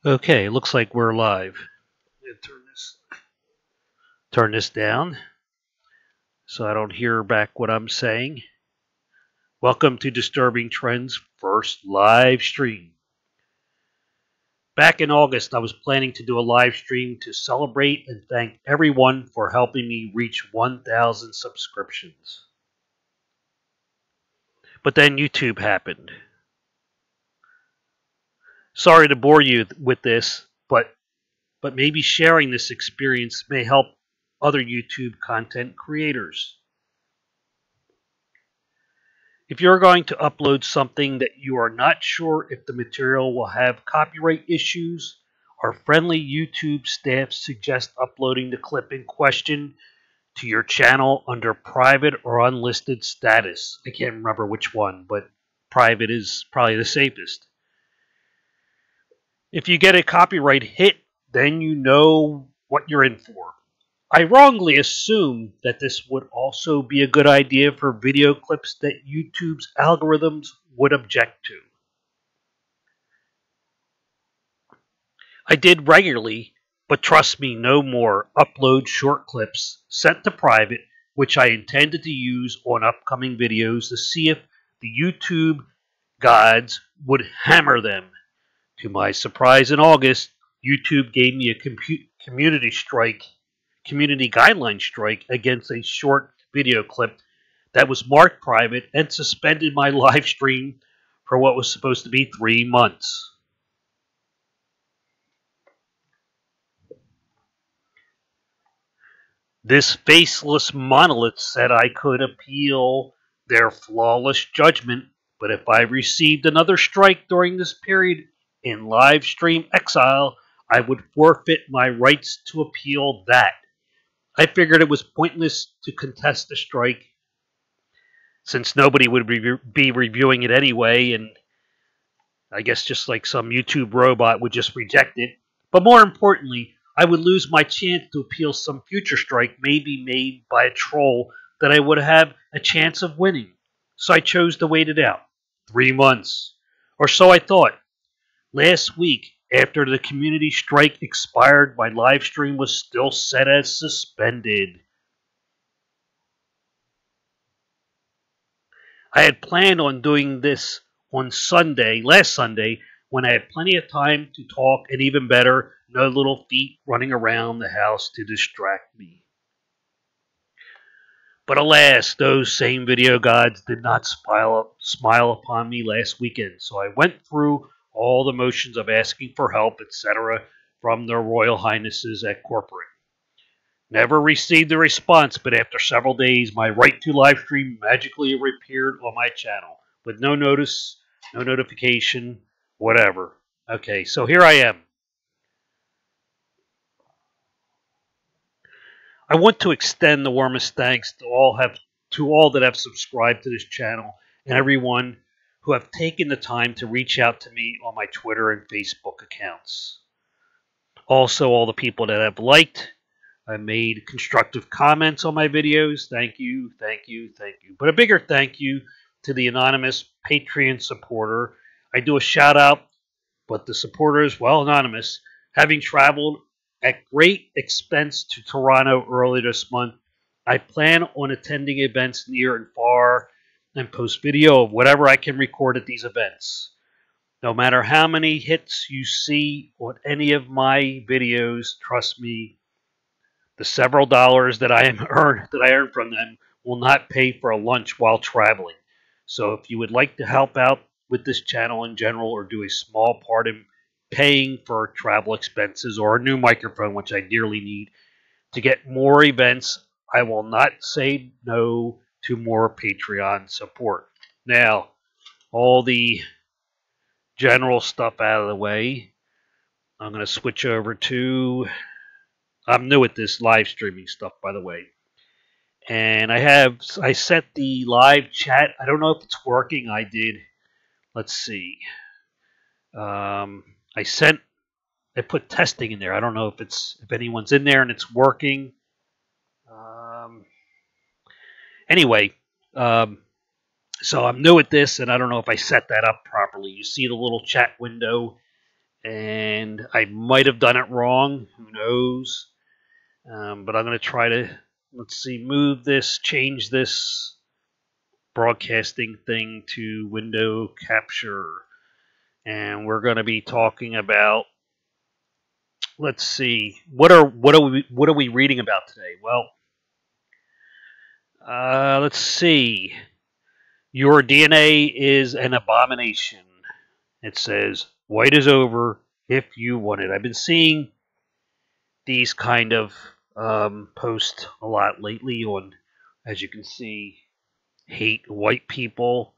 Okay, looks like we're live. Turn this down so I don't hear back what I'm saying. Welcome to Disturbing Trends' first live stream. Back in August, I was planning to do a live stream to celebrate and thank everyone for helping me reach 1,000 subscriptions. But then YouTube happened. Sorry to bore you with this, but maybe sharing this experience may help other YouTube content creators. If you're going to upload something that you are not sure if the material will have copyright issues, our friendly YouTube staff suggests uploading the clip in question to your channel under private or unlisted status. I can't remember which one, but private is probably the safest. If you get a copyright hit, then you know what you're in for. I wrongly assumed that this would also be a good idea for video clips that YouTube's algorithms would object to. I did regularly, but trust me, no more, upload short clips sent to private, which I intended to use on upcoming videos to see if the YouTube gods would hammer them. To my surprise, in August, YouTube gave me a community guideline strike against a short video clip that was marked private and suspended my live stream for what was supposed to be 3 months. This faceless monolith said I could appeal their flawless judgment, but if I received another strike during this period in live stream exile, I would forfeit my rights to appeal that. I figured it was pointless to contest the strike since nobody would be reviewing it anyway, and I guess just like some YouTube robot would just reject it. But more importantly, I would lose my chance to appeal some future strike maybe made by a troll that I would have a chance of winning. So I chose to wait it out. 3 months. Or so I thought. Last week, after the community strike expired, my live stream was still set as suspended. I had planned on doing this on Sunday, last Sunday, when I had plenty of time to talk, and even better, no little feet running around the house to distract me. But alas, those same video gods did not smile upon me last weekend, so I went through all the motions of asking for help, etc., from their royal highnesses at corporate. Never received a response, but after several days, my right to live stream magically reappeared on my channel with no notice, no notification, whatever. Okay, so here I am. I want to extend the warmest thanks to all that have subscribed to this channel and everyone who have taken the time to reach out to me on my Twitter and Facebook accounts. Also, all the people that have liked, I made constructive comments on my videos. Thank you, thank you, thank you. But a bigger thank you to the anonymous Patreon supporter. I do a shout out, but the supporter is, well, anonymous. Having traveled at great expense to Toronto earlier this month, I plan on attending events near and far and post video of whatever I can record at these events. No matter how many hits you see on any of my videos, trust me, the several dollars that I earn from them will not pay for a lunch while traveling. So if you would like to help out with this channel in general or do a small part in paying for travel expenses or a new microphone, which I dearly need, to get more events, I will not say no to more Patreon support. Now, all the general stuff out of the way, I'm going to switch over to... I'm new at this live streaming stuff, by the way. And I set the live chat. I don't know if it's working. I did. Let's see. I put testing in there. I don't know if anyone's in there and it's working. Anyway, so I'm new at this, and I don't know if I set that up properly. You see the little chat window, and I might have done it wrong. Who knows? But I'm going to try to, let's see, move this, change this broadcasting thing to window capture. And we're going to be talking about, let's see, what are we reading about today? Well, let's see. Your DNA is an abomination. It says, white is over if you want it. I've been seeing these kind of posts a lot lately on, as you can see, hate white people.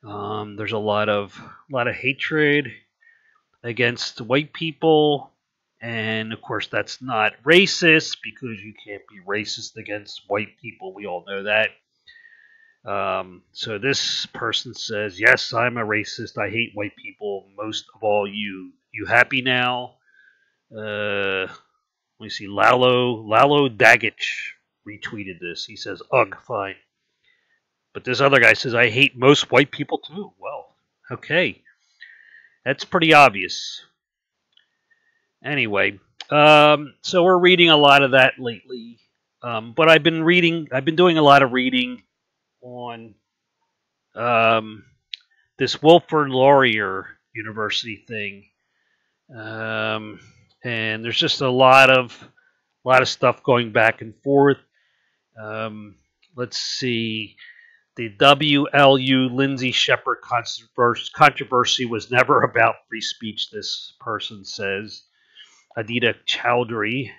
There's a lot of hatred against white people, and of course that's not racist because you can't be racist against white people. We all know that. So this person says, yes, I'm a racist. I hate white people. Most of all you. You happy now? Let me see. Lalo Dagich retweeted this. He says, ugh, fine. But this other guy says, I hate most white people too. Well, okay. That's pretty obvious. Anyway, so we're reading a lot of that lately. But I've been doing a lot of reading on this Wilfrid Laurier University thing. And there's just a lot of stuff going back and forth. Let's see. The WLU Lindsay Shepherd controversy was never about free speech, this person says. Aditya Chowdhury.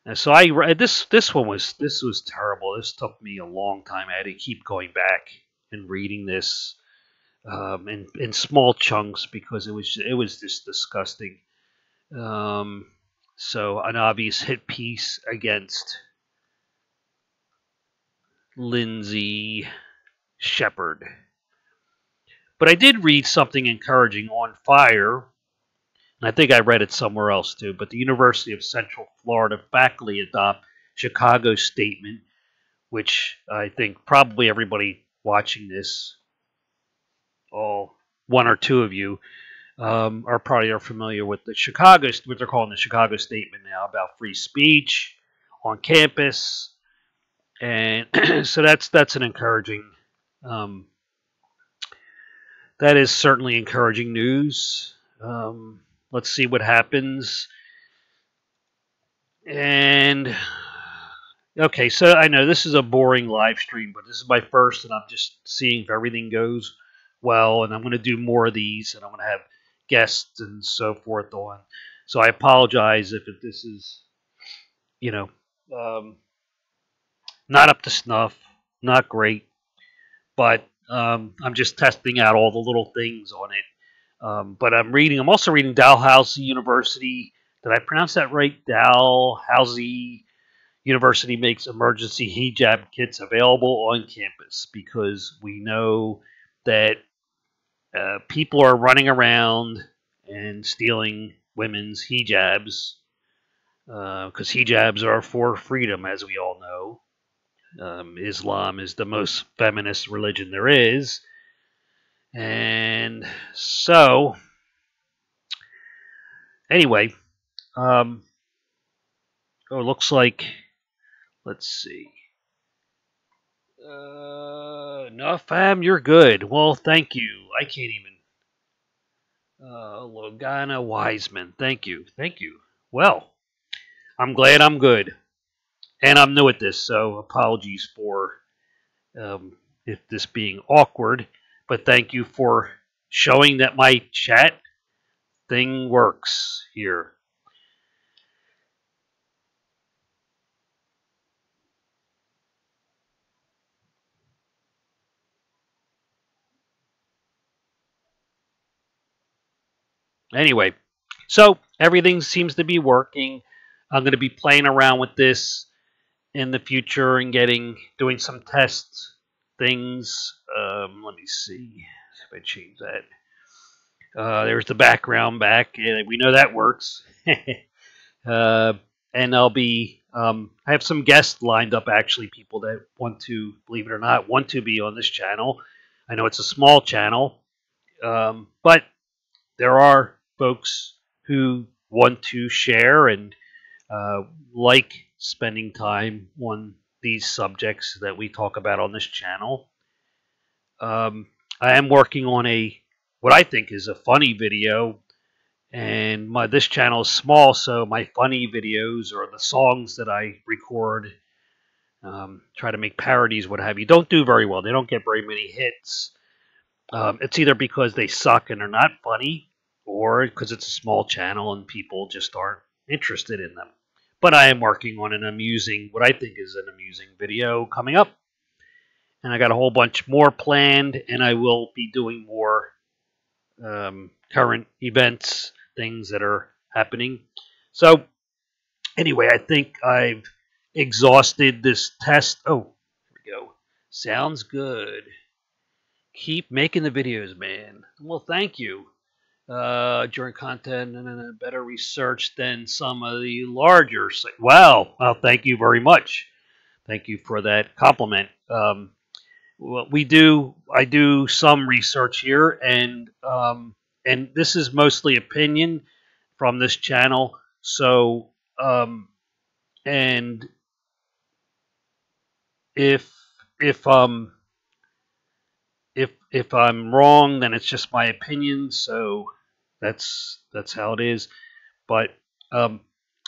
And so I read this was terrible. This took me a long time. I had to keep going back and reading this in small chunks because it was just disgusting. So an obvious hit piece against Lindsay Shepherd. But I did read something encouraging on Fire, and I think I read it somewhere else too, but the University of Central Florida faculty adopt Chicago's statement, which I think probably everybody watching this, all one or two of you, are familiar with what they're calling the Chicago Statement now about free speech on campus, and so that's an encouraging. That is certainly encouraging news. Let's see what happens. And okay, so I know this is a boring live stream, but this is my first, and I'm just seeing if everything goes well. And I'm going to do more of these, and I'm going to have guests and so forth on. So I apologize if this is, not up to snuff, not great, but I'm just testing out all the little things on it. But I'm also reading Dalhousie University. Did I pronounce that right? Dalhousie University makes emergency hijab kits available on campus because we know that people are running around and stealing women's hijabs because hijabs are for freedom, as we all know. Islam is the most feminist religion there is. And so, anyway, it looks like, let's see. No, fam, you're good. Well, thank you. I can't even. Logana Wiseman, thank you. Well, I'm glad I'm good. And I'm new at this, so apologies for if this being awkward. But thank you for showing that my chat thing works here. Anyway, so everything seems to be working. I'm going to be playing around with this in the future and doing some test things. Let me see if I change that. There's the background back. We know that works. And I'll be. I have some guests lined up. Actually, people that want to, believe it or not, want to be on this channel. I know it's a small channel, But there are folks who want to share and like spending time on these subjects that we talk about on this channel. I am working on what I think is a funny video, and this channel is small, so my funny videos or the songs that I record, try to make parodies, what have you, don't do very well. They don't get very many hits. It's either because they suck and they're not funny, or because it's a small channel and people just aren't interested in them. But I am working on what I think is an amusing video coming up. And I got a whole bunch more planned, and I will be doing more current events, things that are happening. So, anyway, I think I've exhausted this test. Oh, here we go. Sounds good. Keep making the videos, man. Well, thank you. During content and better research than some of the larger sites. Wow. Well, thank you very much. Thank you for that compliment. Well, I do some research here, and this is mostly opinion from this channel. So, and if I'm wrong, then it's just my opinion. So that's how it is. But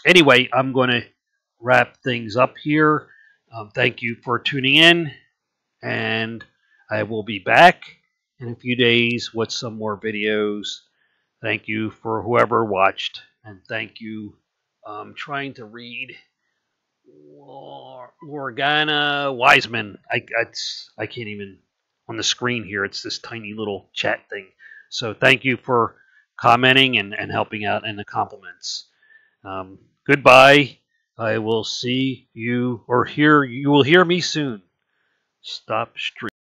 anyway, I'm going to wrap things up here. Thank you for tuning in, and I will be back in a few days with some more videos. Thank you for whoever watched, and thank you. I'm trying to read Morgana Wiseman. I can't even on the screen here. It's this tiny little chat thing. So thank you for commenting and helping out in the compliments. Goodbye. I will see you or hear. You will hear me soon. Stop streaming.